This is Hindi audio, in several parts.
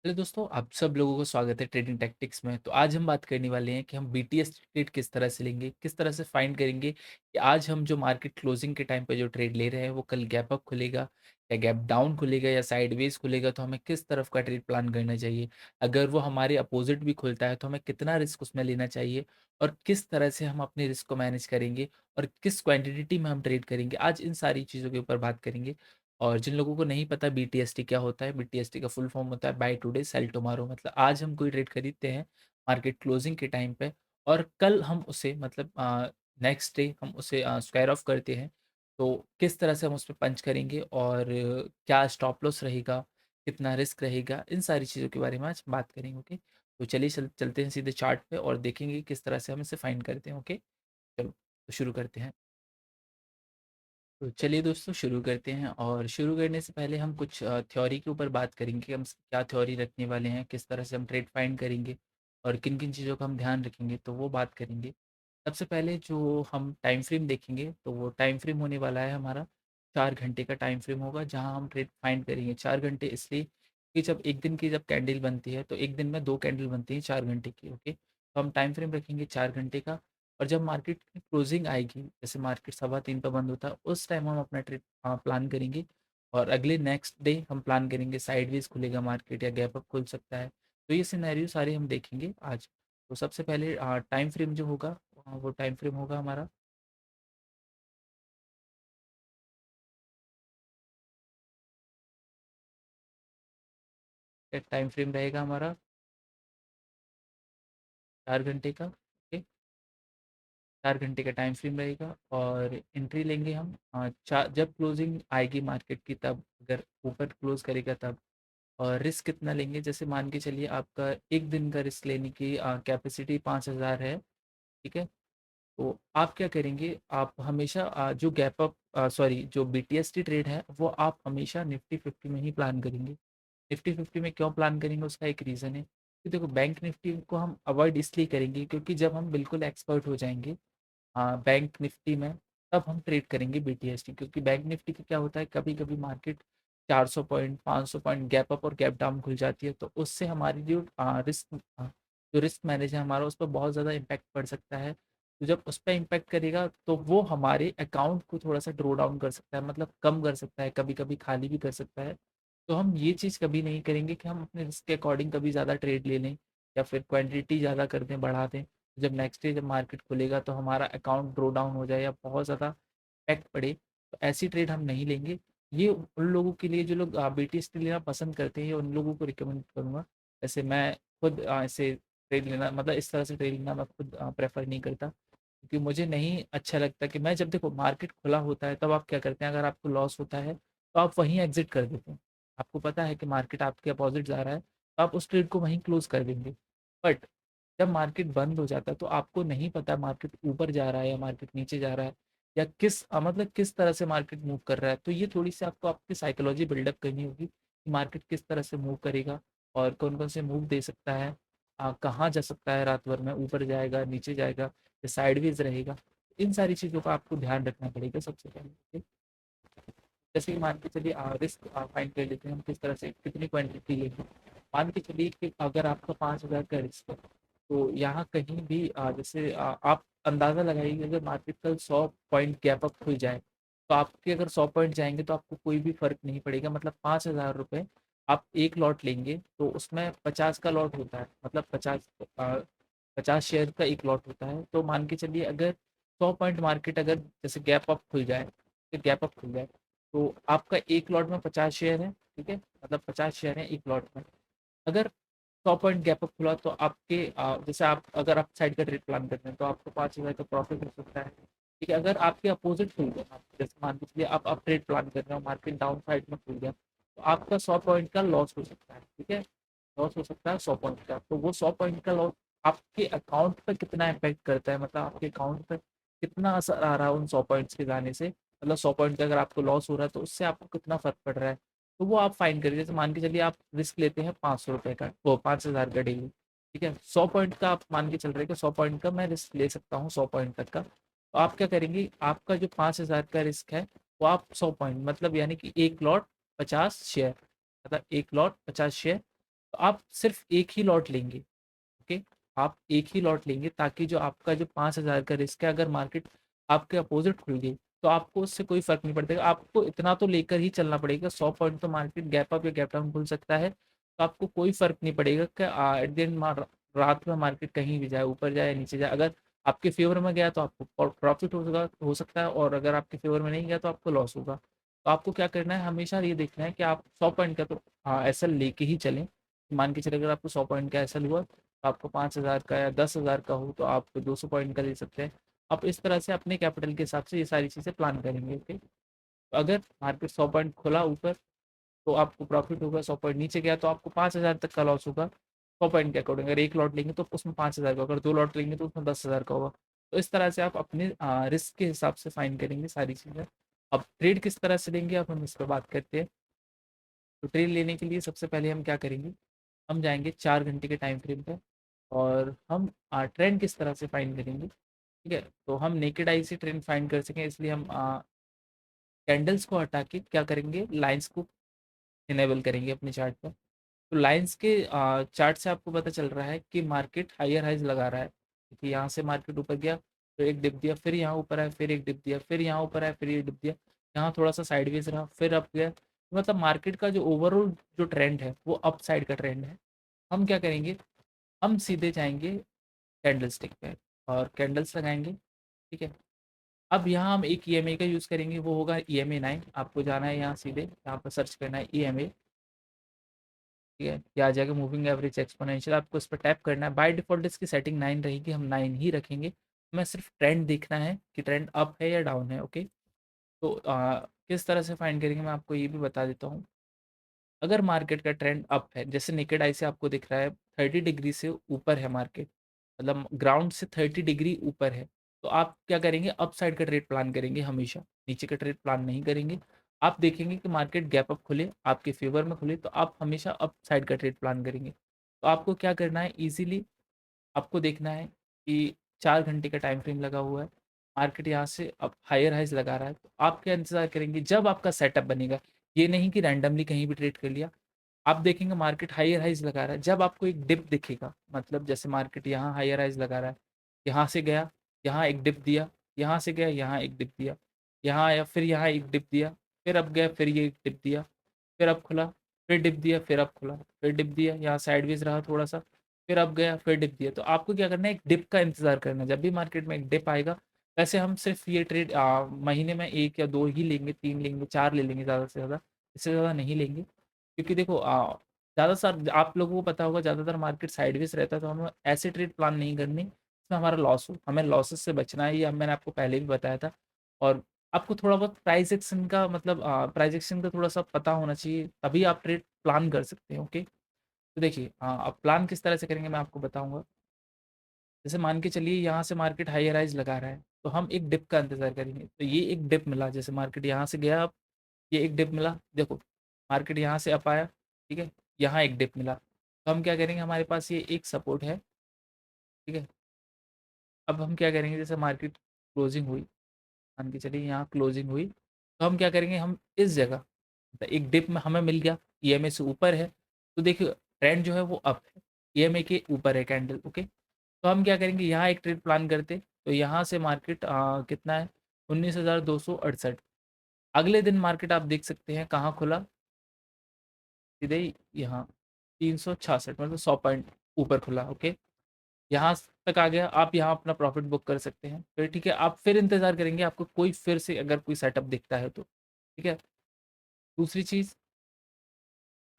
हेलो दोस्तों, आप सब लोगों को स्वागत है ट्रेडिंग टैक्टिक्स में। तो आज हम बात करने वाले हैं कि हम बीटीएस ट्रेड किस तरह से लेंगे, किस तरह से फाइंड करेंगे कि आज हम जो मार्केट क्लोजिंग के टाइम पे जो ट्रेड ले रहे हैं वो कल गैप अप खुलेगा या गैप डाउन खुलेगा या साइडवेज खुलेगा, तो हमें किस तरफ का ट्रेड प्लान करना चाहिए। अगर वो हमारे अपोजिट भी खुलता है तो हमें कितना रिस्क उसमें लेना चाहिए और किस तरह से हम अपने रिस्क को मैनेज करेंगे और किस क्वांटिटी में हम ट्रेड करेंगे। आज इन सारी चीज़ों के ऊपर बात करेंगे। और जिन लोगों को नहीं पता बीटीएसटी क्या होता है, बीटीएसटी का फुल फॉर्म होता है बाय टुडे सेल टुमारो। मतलब आज हम कोई ट्रेड खरीदते हैं मार्केट क्लोजिंग के टाइम पे और कल हम उसे मतलब नेक्स्ट डे हम उसे स्क्वायर ऑफ करते हैं। तो किस तरह से हम उस पे पंच करेंगे और क्या स्टॉप लॉस रहेगा, कितना रिस्क रहेगा, इन सारी चीज़ों के बारे में आज बात करेंगे। ओके, तो चलिए चलते हैं सीधे चार्ट पे और देखेंगे किस तरह से हम इसे फाइंड करते हैं। ओके, चलो तो शुरू करते हैं। तो चलिए दोस्तों शुरू करते हैं और शुरू करने से पहले हम कुछ थ्योरी के ऊपर बात करेंगे कि हम क्या थ्योरी रखने वाले हैं, किस तरह से हम ट्रेड फाइंड करेंगे और किन किन चीज़ों का हम ध्यान रखेंगे, तो वो बात करेंगे। सबसे पहले जो हम टाइम फ्रेम देखेंगे तो वो टाइम फ्रेम होने वाला है हमारा 4 घंटे का टाइम फ्रेम होगा, जहाँ हम ट्रेड फाइंड करेंगे। 4 घंटे इसलिए कि जब एक दिन की जब कैंडल बनती है तो एक दिन में 2 कैंडल बनती हैं 4 घंटे की। ओके, तो हम टाइम फ्रेम रखेंगे 4 घंटे का। और जब मार्केट की क्लोजिंग आएगी, जैसे मार्केट 3:15 पे बंद होता है, उस टाइम हम अपना ट्रेड प्लान करेंगे। और अगले नेक्स्ट डे हम प्लान करेंगे साइडवेज खुलेगा मार्केट या गैप अप खुल सकता है। तो ये सिनेरियो सारे हम देखेंगे आज। तो सबसे पहले टाइम फ्रेम जो होगा वो टाइम फ्रेम होगा हमारा टाइम फ्रेम रहेगा हमारा 4 घंटे का। ओके, 4 घंटे का टाइम फ्रेम रहेगा और एंट्री लेंगे हम चार जब क्लोजिंग आएगी मार्केट की, तब अगर ऊपर क्लोज करेगा तब। और रिस्क कितना लेंगे, जैसे मान के चलिए आपका एक दिन का रिस्क लेने की कैपेसिटी 5,000 है। ठीक है, तो आप क्या करेंगे, आप हमेशा जो गैप अप सॉरी जो बीटीएसटी ट्रेड है वो आप हमेशा निफ्टी 50 में ही प्लान करेंगे। निफ्टी 50 में क्यों प्लान करेंगे, उसका एक रीज़न है कि देखो बैंक निफ्टी को हम अवॉइड इसलिए करेंगे क्योंकि जब हम बिल्कुल एक्सपर्ट हो जाएंगे बैंक निफ्टी में, तब हम ट्रेड करेंगे बीटीएसटी। क्योंकि बैंक निफ्टी का क्या होता है, कभी कभी market 400 point 500 point gap up और गैप डाउन खुल जाती है, तो उससे हमारी जो रिस्क जो रिस्क मैनेज है हमारा, उस पर बहुत ज़्यादा इम्पैक्ट पड़ सकता है। तो जब उस पर इम्पैक्ट करेगा तो वो हमारे अकाउंट को थोड़ा सा ड्रो डाउन कर सकता है, मतलब कम कर सकता है, कभी कभी खाली भी कर सकता है। तो हम ये चीज़ कभी नहीं करेंगे कि हम अपने रिस्क के अकॉर्डिंग कभी ज़्यादा ट्रेड ले लें या फिर क्वांटिटी ज़्यादा कर दें, बढ़ा दें। जब नेक्स्ट डे जब मार्केट खुलेगा तो हमारा अकाउंट ड्रो डाउन हो जाए या बहुत ज़्यादा इफेक्ट पड़े, तो ऐसी ट्रेड हम नहीं लेंगे। ये उन लोगों के लिए जो लोग बीटीएस लेना पसंद करते हैं, ये उन लोगों को रिकमेंड करूँगा। जैसे मैं खुद ऐसे ट्रेड लेना, मतलब इस तरह से ट्रेड लेना मैं खुद प्रेफर नहीं करता, क्योंकि मुझे नहीं अच्छा लगता कि मैं जब देखो मार्केट खुला होता है तब आप क्या करते हैं, अगर आपको लॉस होता है तो आप वहीं एग्जिट कर देते हैं। आपको पता है कि मार्केट आपके अपोजिट जा रहा है तो आप उस ट्रेड को वहीं क्लोज कर देंगे। बट जब मार्केट बंद हो जाता है तो आपको नहीं पता मार्केट ऊपर जा रहा है या मार्केट नीचे जा रहा है या किस मतलब किस तरह से मार्केट मूव कर रहा है। तो ये थोड़ी सी आपको आपकी साइकोलॉजी बिल्डअप करनी होगी कि मार्केट किस तरह से मूव करेगा और कौन कौन से मूव दे सकता है, कहाँ जा सकता है रात भर में, ऊपर जाएगा नीचे जाएगा या साइडवेज रहेगा। इन सारी चीज़ों का आपको ध्यान रखना पड़ेगा सबसे पहले। ठीक? जैसे कि मान के चलिए रिस्क फाइंड कर लेते हैं हम, किस तरह से कितनी क्वांटिटी लेंगे। मान के चलिए कि अगर आपका 5,000 का रिस्क है, तो यहाँ कहीं भी जैसे आप अंदाज़ा लगाइए, अगर मार्केट कल 100 पॉइंट गैप अप खुल जाए तो आपके अगर 100 पॉइंट जाएंगे तो आपको कोई भी फर्क नहीं पड़ेगा। मतलब 5,000 रुपये आप एक लॉट लेंगे तो उसमें 50 का लॉट होता है, मतलब 50 शेयर का एक लॉट होता है। तो मान के चलिए अगर 100 पॉइंट मार्केट अगर जैसे गैप अप खुल जाए, गैप अप खुल जाए तो आपका एक लॉट में 50 शेयर है। ठीक है, मतलब 50 शेयर है एक लॉट में। अगर 100 पॉइंट गैप अप खुला तो आपके जैसे आप अगर आप साइड का ट्रेड प्लान करते हैं तो आपको 5,000 का प्रॉफिट हो सकता है। ठीक है, अगर आपके अपोजिट खुल गया, जैसे मान के चलिए आप ट्रेड प्लान कर रहे हो, मार्केट डाउन साइड में खुल गया, तो आपका 100 पॉइंट का लॉस हो सकता है। ठीक है, लॉस हो सकता है 100 पॉइंट का। तो वो 100 पॉइंट का लॉस आपके अकाउंट पर कितना इम्पैक्ट करता है, मतलब आपके अकाउंट पर कितना असर आ रहा है उन 100 पॉइंट्स के जाने से। मतलब 100 पॉइंट का अगर आपको लॉस हो रहा है तो उससे आपको कितना फर्क पड़ रहा है, तो वो आप फाइन करिए। जैसे मान के चलिए आप रिस्क लेते हैं 500 रुपये का, वो 5,000 का डेली। ठीक है, 100 पॉइंट का आप मान के चल रहे हैं कि 100 पॉइंट का मैं रिस्क ले सकता हूँ, 100 पॉइंट तक का। तो आप क्या करेंगे, आपका जो 5,000 का रिस्क है वो आप 100 पॉइंट मतलब यानी कि एक लॉट 50 शेयर, मतलब एक लॉट 50 शेयर, तो आप सिर्फ एक ही लॉट लेंगे। ओके, आप एक ही लॉट लेंगे ताकि जो आपका जो 5,000 का रिस्क है, अगर मार्केट आपके अपोजिट खुल गई तो आपको उससे कोई फर्क नहीं पड़ेगा। आपको इतना तो लेकर ही चलना पड़ेगा, 100 पॉइंट तो मार्केट गैप अप या गैप डाउन खुल सकता है, तो आपको कोई फर्क नहीं पड़ेगा कि एट द एंड रात में मार्केट कहीं भी जाए, ऊपर जाए नीचे जाए। अगर आपके फेवर में गया तो आपको प्रॉफिट होगा, हो सकता है, और अगर आपके फेवर में नहीं गया तो आपको लॉस होगा। तो आपको क्या करना है, हमेशा ये देखना है कि आप 100 पॉइंट का तो एसएल लेके ही चलें। मान के चले अगर आपको 100 पॉइंट का एसएल हुआ, आपको 5,000 का या 10,000 का हो तो आप 200 पॉइंट का ले सकते हैं। आप इस तरह से अपने कैपिटल के हिसाब से ये सारी चीज़ें प्लान करेंगे। ओके, तो अगर मार्केट 100 पॉइंट खुला ऊपर तो आपको प्रॉफिट होगा, 100 पॉइंट नीचे गया तो आपको 5,000 तक का लॉस होगा। 100 पॉइंट के अकॉर्डिंग अगर एक लॉट लेंगे तो उसमें 5,000 का, अगर दो लॉट लेंगे तो उसमें 10,000 का होगा। तो इस तरह से आप अपने रिस्क के हिसाब से फाइन करेंगे सारी चीज़ें। अब ट्रेड किस तरह से लेंगे, अब हम इस पर बात करते हैं। तो ट्रेड लेने के लिए सबसे पहले हम क्या करेंगे, हम जाएंगे 4 घंटे के टाइम फ्रेम पे, और हम ट्रेंड किस तरह से फाइंड करेंगे। ठीक है, तो हम नेकेड आई से ट्रेंड फाइंड कर सकें इसलिए हम कैंडल्स को हटा के क्या करेंगे, लाइंस को इनेबल करेंगे अपने चार्ट पर। तो लाइंस के चार्ट से आपको पता चल रहा है कि मार्केट हायर हाइज लगा रहा है, क्योंकि यहाँ से मार्केट ऊपर गया, फिर एक डिप दिया, फिर यहाँ ऊपर आया, फिर एक डिप दिया, फिर यहाँ ऊपर आया, फिर ये डिप दिया, यहाँ थोड़ा सा साइडवेज रहा, फिर अप गया। मतलब मार्केट का जो ओवरऑल जो ट्रेंड है वो अप साइड का ट्रेंड है। हम क्या करेंगे, हम सीधे जाएंगे कैंडल स्टिक पे और कैंडल्स लगाएंगे। ठीक है, अब यहाँ हम एक ईएमए का यूज़ करेंगे, वो होगा EMA 9। आपको जाना है यहाँ, सीधे यहाँ पर सर्च करना है EMA। ठीक है, ये आ जाएगा मूविंग एवरेज एक्सपोनेंशियल, आपको इस पर टैप करना है। बाय डिफ़ॉल्ट इसकी सेटिंग 9 रहेगी, हम 9 ही रखेंगे। हमें सिर्फ ट्रेंड देखना है कि ट्रेंड अप है या डाउन है। ओके, तो किस तरह से फाइंड करेंगे मैं आपको ये भी बता देता हूँ। अगर मार्केट का ट्रेंड अप है, जैसे नेकेड आई से आपको दिख रहा है 30 डिग्री से ऊपर है मार्केट, मतलब ग्राउंड से 30 डिग्री ऊपर है, तो आप क्या करेंगे, अप साइड का ट्रेड प्लान करेंगे हमेशा, नीचे का ट्रेड प्लान नहीं करेंगे। आप देखेंगे कि मार्केट गैप अप खुले, आपके फेवर में खुले, तो आप हमेशा अप साइड का ट्रेड प्लान करेंगे। तो आपको क्या करना है, ईजिली आपको देखना है कि 4 घंटे का टाइम फ्रेम लगा हुआ है, मार्केट यहाँ से अब हायर हाइज लगा रहा है, तो आप क्या इंतजार करेंगे, जब आपका सेटअप बनेगा। ये नहीं कि रैंडमली कहीं भी ट्रेड कर लिया। आप देखेंगे मार्केट हायर हाइज लगा रहा है, जब आपको एक डिप दिखेगा, मतलब जैसे मार्केट यहाँ हायर हाइज लगा रहा है, यहाँ से गया, यहाँ एक डिप दिया, यहाँ से गया, यहाँ एक डिप दिया, यहाँ आया, फिर यहाँ एक डिप दिया, फिर अब गया, फिर ये एक डिप दिया, फिर अब खुला, फिर डिप दिया, फिर अब खुला, फिर डिप दिया, यहाँ साइडवेज रहा थोड़ा सा, फिर अब गया, फिर डिप दिया। तो आपको क्या करना है, एक डिप का इंतजार करना है। जब भी मार्केट में एक डिप आएगा, वैसे हम सिर्फ ये ट्रेड महीने में एक या दो ही लेंगे, तीन लेंगे, चार ले लेंगे, ज़्यादा से ज़्यादा, इससे ज़्यादा नहीं लेंगे। क्योंकि देखो ज़्यादातर आप लोगों को पता होगा, ज़्यादातर मार्केट साइडवेज रहता है, तो हमें ऐसे ट्रेड प्लान नहीं करनी जिसमें हमारा लॉस हो। हमें लॉसेस से बचना है, ये मैंने आपको पहले भी बताया था। और आपको थोड़ा बहुत प्राइस एक्शन का मतलब प्राइस एक्शन का थोड़ा सा पता होना चाहिए, तभी आप ट्रेड प्लान कर सकते हैं। ओके, तो देखिए अब प्लान किस तरह से करेंगे मैं आपको बताऊंगा। जैसे मान के चलिए यहाँ से मार्केट हाई राइज लगा रहा है, तो हम एक डिप का इंतजार करेंगे। तो ये एक डिप मिला, जैसे मार्केट यहाँ से गया, अब ये एक डिप मिला, देखो मार्केट यहाँ से अप आया, ठीक है, यहाँ एक डिप मिला, तो हम क्या करेंगे, हमारे पास ये एक सपोर्ट है। ठीक है, अब हम क्या करेंगे, जैसे मार्केट क्लोजिंग हुई, मान के चलिए यहाँ क्लोजिंग हुई, तो हम क्या करेंगे, हम इस जगह तो एक डिप में हमें मिल गया, EMA से ऊपर है, तो देखिए ट्रेंड जो है वो अप है, EMA के ऊपर है कैंडल। ओके, तो हम क्या करेंगे, यहाँ एक ट्रेड प्लान करते, तो यहाँ से मार्केट कितना है, 19,268। अगले दिन मार्केट आप देख सकते हैं कहाँ खुला, सीधे ही यहाँ 366, मतलब 100 पॉइंट ऊपर खुला। ओके, यहाँ तक आ गया, आप यहाँ अपना प्रॉफिट बुक कर सकते हैं। फिर ठीक है, आप फिर इंतजार करेंगे, आपको कोई फिर से अगर कोई सेटअप दिखता है तो। ठीक है, दूसरी चीज़,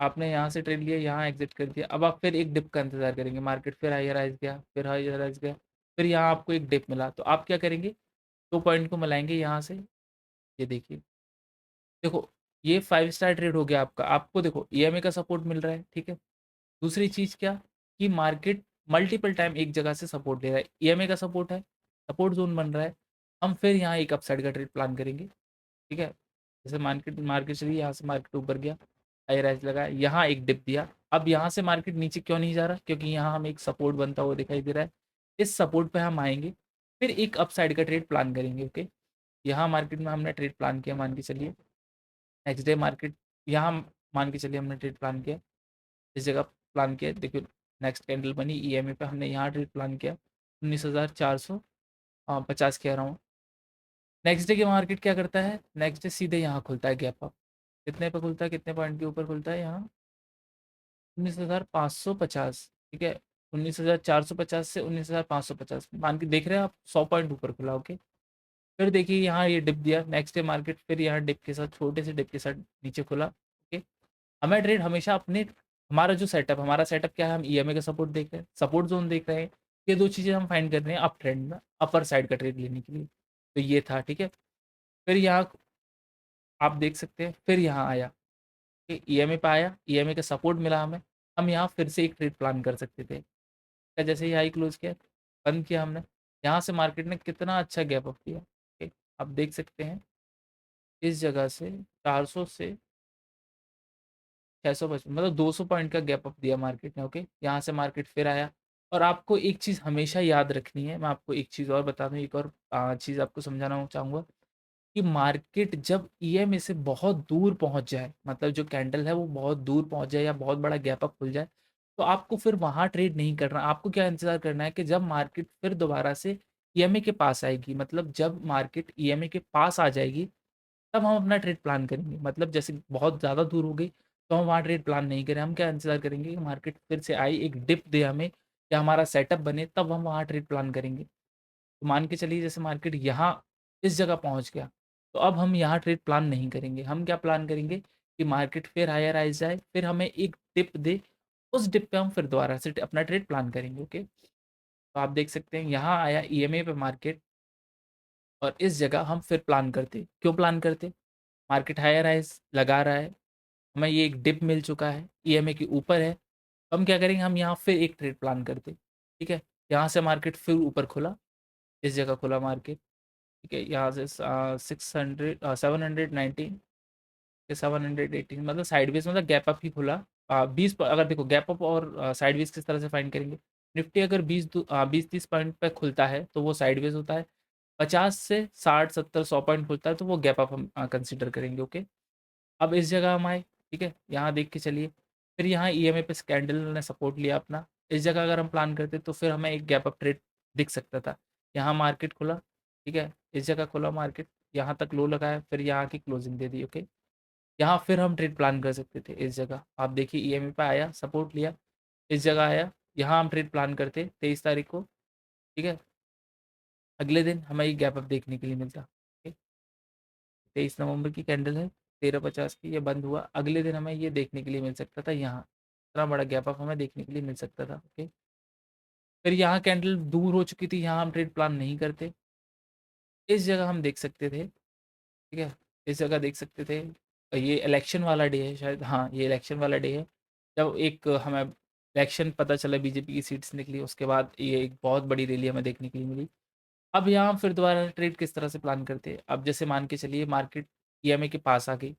आपने यहाँ से ट्रेड लिया, यहाँ एग्जिट कर दिया, अब आप फिर एक डिप का इंतजार करेंगे, मार्केट फिर हायर राइज गया, फिर हायर राइज गया, फिर यहाँ आपको एक डिप मिला, तो आप क्या करेंगे, 2 पॉइंट को मिलाएंगे यहाँ से। ये देखिए, देखो ये 5 स्टार ट्रेड हो गया आपका। आपको देखो EMA का सपोर्ट मिल रहा है। ठीक है, दूसरी चीज़ क्या, कि मार्केट मल्टीपल टाइम एक जगह से सपोर्ट ले रहा है, EMA का सपोर्ट है, सपोर्ट जोन बन रहा है। हम फिर यहाँ एक अपसाइड का ट्रेड प्लान करेंगे। ठीक है, जैसे मार्केट मार्केट चलिए, यहाँ से मार्केट ऊपर गया, हाई राइज लगा, यहाँ एक डिप दिया, अब यहाँ से मार्केट नीचे क्यों नहीं जा रहा, क्योंकि यहाँ हमें एक सपोर्ट बनता हुआ दिखाई दे रहा है। इस सपोर्ट पे हम आएंगे, फिर एक अपसाइड का ट्रेड प्लान करेंगे। ओके, यहाँ मार्केट में हमने ट्रेड प्लान किया, मान के चलिए नेक्स्ट डे मार्केट, यहाँ मान के चलिए हमने ट्रेड प्लान किया, इस जगह प्लान किया, देखिए नेक्स्ट कैंडल बनी ईएमए पे, हमने यहाँ ट्रेड प्लान किया 19,450 कह रहा हूँ। नेक्स्ट डे की मार्केट क्या करता है, नेक्स्ट डे सीधे यहाँ खुलता है गैप अप, कितने पे खुलता है, कितने पॉइंट के ऊपर खुलता है यहाँ, 19,550, ठीक है, 19,450 से 19,550 मान के देख रहे हैं आप, 100 पॉइंट ऊपर खुला। ओके, फिर देखिए यहाँ ये डिप दिया, नेक्स्ट डे मार्केट फिर यहाँ डिप के साथ, छोटे से डिप के साथ नीचे खुला। ओके, हमें ट्रेड हमेशा अपने, हमारा जो सेटअप, हमारा सेटअप क्या है, हम ईएमए का सपोर्ट देख रहे हैं, सपोर्ट जोन देख रहे हैं, ये दो चीज़ें हम फाइंड कर रहे हैं अप ट्रेंड में, अपर साइड का ट्रेड लेने के लिए। तो ये था, ठीक है। फिर यहाँ आप देख सकते हैं, फिर यहाँ आया, ईएमए पे आया, ईएमए का सपोर्ट मिला हमें, हम यहाँ फिर से एक ट्रेड प्लान कर सकते थे। क्या, जैसे ही हाई क्लोज किया, बंद किया हमने, यहाँ से मार्केट ने कितना अच्छा गैप अप किया। ओके, आप देख सकते हैं इस जगह से 400 से 655, मतलब 200 पॉइंट का गैप अप दिया मार्केट ने। ओके, यहाँ से मार्केट फिर आया, और आपको एक चीज़ हमेशा याद रखनी है, मैं आपको एक चीज़ और बता दूँ, एक और चीज़ आपको समझाना चाहूँगा, कि मार्केट जब ईएमए से बहुत दूर पहुंच जाए, मतलब जो कैंडल है वो बहुत दूर पहुंच जाए या बहुत बड़ा गैप अप खुल जाए, तो आपको फिर वहां ट्रेड नहीं करना, आपको क्या इंतजार करना है कि जब मार्केट फिर दोबारा से ईएमए के पास आएगी, मतलब जब मार्केट ईएमए के पास आ जाएगी, तब हम अपना ट्रेड प्लान करेंगे। मतलब जैसे बहुत ज़्यादा दूर हो गई, तो हम वहाँ ट्रेड प्लान नहीं करें, हम क्या इंतजार करेंगे कि मार्केट फिर से आए, एक डिप दे हमें, या हमारा सेटअप बने, तब हम वहाँ ट्रेड प्लान करेंगे। तो मान के चलिए जैसे मार्केट यहाँ इस जगह पहुँच गया, तो अब हम यहाँ ट्रेड प्लान नहीं करेंगे, हम क्या प्लान करेंगे कि मार्केट फिर हायर राइज जाए, फिर हमें एक डिप दे, उस डिप पे हम फिर दोबारा से अपना ट्रेड प्लान करेंगे। ओके, तो आप देख सकते हैं यहाँ आया ईएमए पे मार्केट, और इस जगह हम फिर प्लान करते, क्यों प्लान करते, मार्केट हायर राइज लगा रहा है, हमें ये एक डिप मिल चुका है, ईएमए के ऊपर है, हम क्या करेंगे, हम यहाँ फिर एक ट्रेड प्लान करते, ठीक है। यहाँ से मार्केट फिर ऊपर खुला, इस जगह खुला मार्केट, ठीक है, यहाँ से 600 719 के 718, मतलब साइडवेज, मतलब गैप अप ही खुला। 20 अगर देखो गैप अप और साइडवेज किस तरह से फाइंड करेंगे, निफ्टी अगर 20-30 पॉइंट पे खुलता है तो वो साइडवेज होता है, 50 से 60-70-100 पॉइंट खुलता है तो वो गैप अप हम कंसिडर करेंगे। ओके, अब इस जगह हम आए, ठीक है, यहाँ देख के चलिए, फिर यहाँ ईएमए पे कैंडल ने सपोर्ट लिया अपना, इस जगह अगर हम प्लान करते तो फिर हमें एक गैप अप ट्रेड दिख सकता था। यहाँ मार्केट खुला, ठीक है, इस जगह खुला मार्केट, यहाँ तक लो लगाया, फिर यहाँ की क्लोजिंग दे दी। ओके, यहाँ फिर हम ट्रेड प्लान कर सकते थे, इस जगह आप देखिए ईएमए पे आया, सपोर्ट लिया, इस जगह आया, यहाँ हम ट्रेड प्लान करते 23 तारीख को, ठीक है, अगले दिन हमें ये गैप अप देखने के लिए मिलता। 23 नवंबर की कैंडल है, 13:50 की, ये बंद हुआ, अगले दिन हमें ये देखने के लिए मिल सकता था, यहाँ इतना बड़ा गैप अप हमें देखने के लिए मिल सकता था। ओके, फिर यहाँ कैंडल दूर हो चुकी थी, यहाँ हम ट्रेड प्लान नहीं करते, इस जगह हम देख सकते थे, ठीक है, इस जगह देख सकते थे, ये इलेक्शन वाला डे है शायद, हाँ ये इलेक्शन वाला डे है, जब एक हमें इलेक्शन पता चला, बीजेपी की सीट्स निकली, उसके बाद ये एक बहुत बड़ी रैली हमें देखने के लिए मिली। अब यहाँ फिर दोबारा ट्रेड किस तरह से प्लान करते हैं, अब जैसे मान के चलिए मार्केट ईएमए के पास आ गई,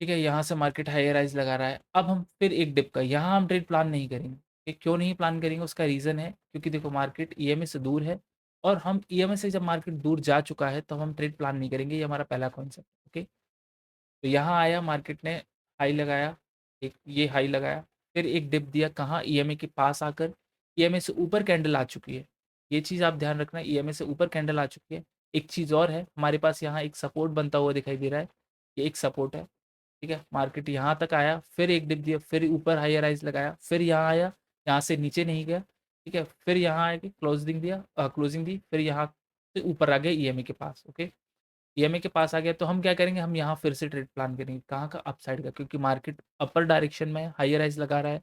ठीक है, यहाँ से मार्केट हाई राइज लगा रहा है, अब हम फिर एक डिप का, यहाँ हम ट्रेड प्लान नहीं करेंगे। ये क्यों नहीं प्लान करेंगे, उसका रीज़न है, क्योंकि देखो मार्केट ईएमए से दूर है, और हम ईएमए से जब मार्केट दूर जा चुका है तो हम ट्रेड प्लान नहीं करेंगे, ये हमारा पहला कॉन्सेप्ट। ओके, तो यहाँ आया मार्केट ने हाई लगाया, एक ये हाई लगाया, फिर एक डिप दिया, कहाँ, ईएमए के पास आकर, ईएमए से ऊपर कैंडल आ चुकी है, ये चीज़ आप ध्यान रखना, ईएमए से ऊपर कैंडल आ चुकी है। एक चीज़ और है, हमारे पास यहाँ एक सपोर्ट बनता हुआ दिखाई दे रहा है, ये एक सपोर्ट है, ठीक है, मार्केट यहाँ तक आया, फिर एक डिप दिया, फिर ऊपर हायर राइज लगाया, फिर यहाँ आया, यहाँ से नीचे नहीं गया, ठीक है, फिर यहाँ आके क्लोजिंग दिया, क्लोजिंग दी, फिर यहाँ से ऊपर आ गया ईएमए के पास। ओके, ईएमए के पास आ गया, तो हम क्या करेंगे, हम यहाँ फिर से ट्रेड प्लान करेंगे, कहाँ का, अपसाइड का, क्योंकि मार्केट अपर डायरेक्शन में हायर राइज लगा रहा है,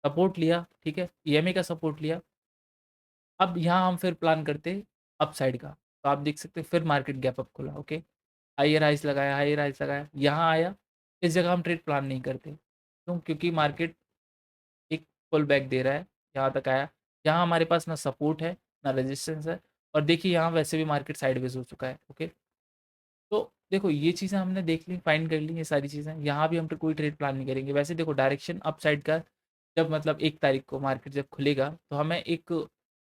सपोर्ट लिया, ठीक है, ईएमए का सपोर्ट लिया, अब यहाँ हम फिर प्लान करते अपसाइड का, तो आप देख सकते हैं फिर मार्केट गैप अप खुला। ओके, हायर हाइज लगाया, हायर हाइज लगाया, यहाँ आया, इस जगह हम ट्रेड प्लान नहीं करते, क्यों, क्योंकि मार्केट एक पुल बैक दे रहा है, यहाँ तक आया, यहाँ हमारे पास ना सपोर्ट है ना रेजिस्टेंस है, और देखिए यहाँ वैसे भी मार्केट साइडवेज हो चुका है। ओके, तो देखो ये चीज़ें हमने देख ली, फाइंड कर ली ये सारी चीज़ें, यहाँ भी हम तो कोई ट्रेड प्लान नहीं करेंगे। वैसे देखो डायरेक्शन अप साइड का, जब मतलब 1 तारीख को मार्केट जब खुलेगा तो हमें एक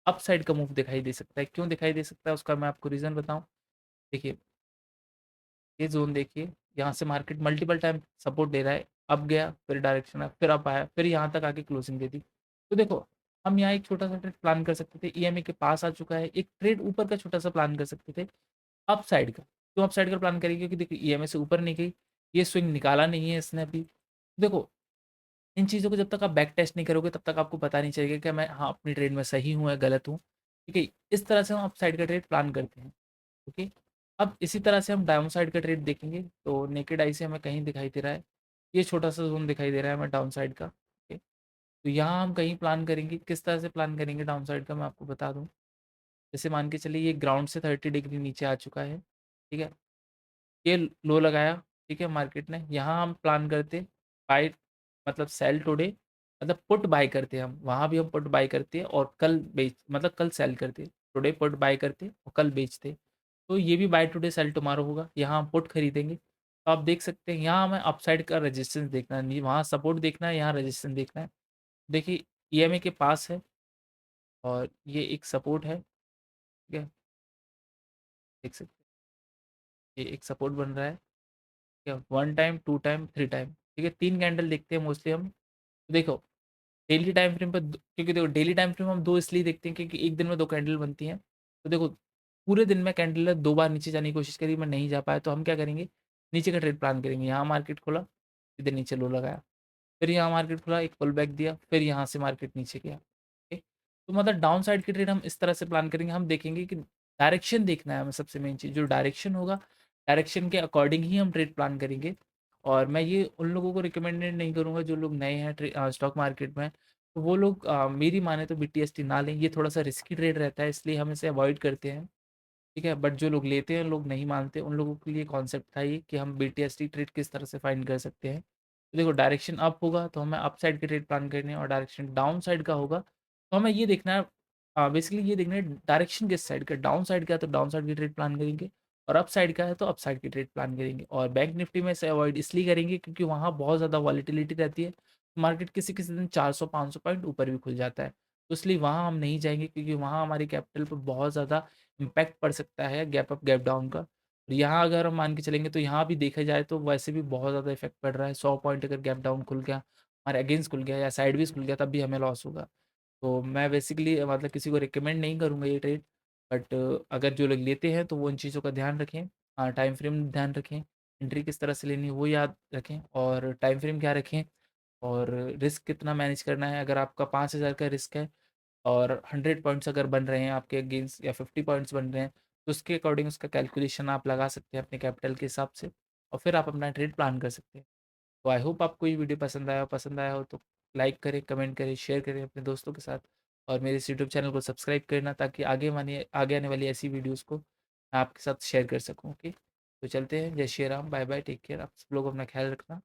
अप साइड का मूव दिखाई दे सकता है, क्यों दिखाई दे सकता है उसका मैं आपको रीज़न बताऊँ। देखिए ये ज़ोन देखिए, यहाँ से मार्केट मल्टीपल टाइम सपोर्ट दे रहा है, अप गया, फिर डायरेक्शन अप, फिर अप आया, फिर यहाँ तक आके क्लोजिंग दे दी। तो देखो, हम यहाँ एक छोटा-सा ट्रेड प्लान कर सकते थे, ईएमए के पास आ चुका है, एक ट्रेड ऊपर का छोटा-सा प्लान कर सकते थे, अप साइड का। क्यों अप साइड का प्लान करेंगे? क्योंकि देखिए ईएमए से ऊपर नहीं गई, ये स्विंग निकाला नहीं है इसने अभी। देखो, इन चीज़ों को जब तक आप बैक टेस्ट नहीं करोगे, तब तक आपको पता नहीं चलेगा कि मैं हाँ, अपनी ट्रेड में सही हूँ या गलत हूँ। ठीक है? इस तरह से हम अप साइड का ट्रेड प्लान करते हैं। ओके? अब इसी तरह से हम डाउन साइड का ट्रेड देखेंगे, तो नेकेड आई से हमें कहीं दिखाई दे रहा है, ये छोटा-सा ज़ोन दिखाई दे रहा है हमें डाउन साइड का। ओके? तो यहाँ हम कहीं प्लान करेंगे, किस तरह से प्लान करेंगे डाउन साइड का मैं आपको बता दूँ। जैसे मान के चलिए ये ग्राउंड से 30 डिग्री नीचे आ चुका है, ठीक है? ये लो लगाया, ठीक है, मार्केट ने, यहाँ हम प्लान करते बाय, मतलब सेल टुडे, मतलब पुट बाय करते हम, वहाँ भी हम पुट बाय करते हैं और कल बेच, मतलब कल सेल करते, टुडे पुट बाय करते और कल बेचते। तो ये भी बाय टुडे सेल टुमारो होगा, यहाँ हम पुट खरीदेंगे। तो आप देख सकते हैं यहाँ हमें अपसाइड का रेजिस्टेंस देखना है, वहाँ सपोर्ट देखना है, यहाँ रेजिस्टेंस देखना है। देखिए ईएमए के पास है और ये एक सपोर्ट है, ठीक है, देख सकते हैं ये एक सपोर्ट बन रहा है, ठीक है, 1 टाइम, 2 टाइम, 3 टाइम, ठीक है, 3 कैंडल देखते हैं मोस्टली हम। देखो डेली टाइम फ्रेम पर क्योंकि देखो डेली टाइम फ्रेम हम 2 इसलिए देखते हैं क्योंकि एक दिन में 2 कैंडल बनती हैं। तो देखो पूरे दिन में कैंडल 2 बार नीचे जाने की कोशिश करी, मैं नहीं जा पाया, तो हम क्या करेंगे, नीचे का ट्रेड प्लान करेंगे। यहाँ मार्केट खोला, सीधे नीचे लो लगाया, फिर यहाँ मार्केट खुला, एक पुल बैक दिया, फिर यहाँ से मार्केट नीचे गया। ओके? तो मतलब डाउन साइड की ट्रेड हम इस तरह से प्लान करेंगे, हम देखेंगे कि डायरेक्शन देखना है हमें, सबसे मेन चीज़ जो डायरेक्शन होगा, डायरेक्शन के अकॉर्डिंग ही हम ट्रेड प्लान करेंगे। और मैं ये उन लोगों को रिकमेंडेड नहीं करूँगा जो लोग नए हैं स्टॉक मार्केट में, तो वो लोग मेरी माने तो बीटीएसटी ना लें, ये थोड़ा-सा रिस्की ट्रेड रहता है, इसलिए हम इसे अवॉइड करते हैं। ठीक है? बट जो लोग लेते हैं, लोग नहीं मानते, उन लोगों के लिए कॉन्सेप्ट था ये कि हम बीटीएसटी ट्रेड किस तरह से फाइंड कर सकते हैं। तो देखो डायरेक्शन अप होगा तो हमें अप साइड की ट्रेड प्लान करनी है, और डायरेक्शन डाउन साइड का होगा तो हमें ये देखना है, बेसिकली ये देखना है डायरेक्शन किस साइड का, डाउन साइड का है तो डाउन साइड की ट्रेड प्लान करेंगे, और अप साइड का है तो अप साइड की ट्रेड प्लान करेंगे। और बैंक निफ्टी में इसे अवॉइड इसलिए करेंगे क्योंकि वहाँ बहुत ज़्यादा वॉलेटिलिटी रहती है, मार्केट किसी-किसी दिन 400-500 पॉइंट ऊपर भी खुल जाता है। तो इसलिए वहाँ हम नहीं जाएँगे क्योंकि वहाँ हमारी कैपिटल पे बहुत ज़्यादा इम्पैक्ट पड़ सकता है गैप अप गैप डाउन का। यहाँ अगर हम मान के चलेंगे तो यहाँ भी देखा जाए तो वैसे भी बहुत ज़्यादा इफ़ेक्ट पड़ रहा है। 100 पॉइंट अगर गैप डाउन खुल गया, हमारे अगेंस्ट खुल गया या साइडवेज़ खुल गया, तब भी हमें लॉस होगा। तो मैं बेसिकली मतलब किसी को रिकमेंड नहीं करूँगा ये ट्रेड, बट अगर जो लोग लेते हैं तो वो इन चीज़ों का ध्यान रखें। टाइम फ्रेम ध्यान रखें, एंट्री किस तरह से लेनी है वो याद रखें, और टाइम फ्रेम क्या रखें, और रिस्क कितना मैनेज करना है। अगर आपका 5,000 का रिस्क है और 100 पॉइंट्स अगर बन रहे हैं आपके अगेंस्ट, या 50 पॉइंट्स बन रहे हैं, तो उसके अकॉर्डिंग उसका कैलकुलेशन आप लगा सकते हैं अपने कैपिटल के हिसाब से, और फिर आप अपना ट्रेड प्लान कर सकते हैं। तो आई होप आपको ये वीडियो पसंद आया हो तो लाइक करें, कमेंट करें, शेयर करें अपने दोस्तों के साथ, और मेरे इस यूट्यूब चैनल को सब्सक्राइब करना, ताकि आगे आने वाली ऐसी वीडियोज़ को मैं आपके साथ शेयर कर सकूँ। ओके? तो चलते हैं, जय Shri Ram, bye bye, take care, आप सब लोग अपना ख्याल रखना।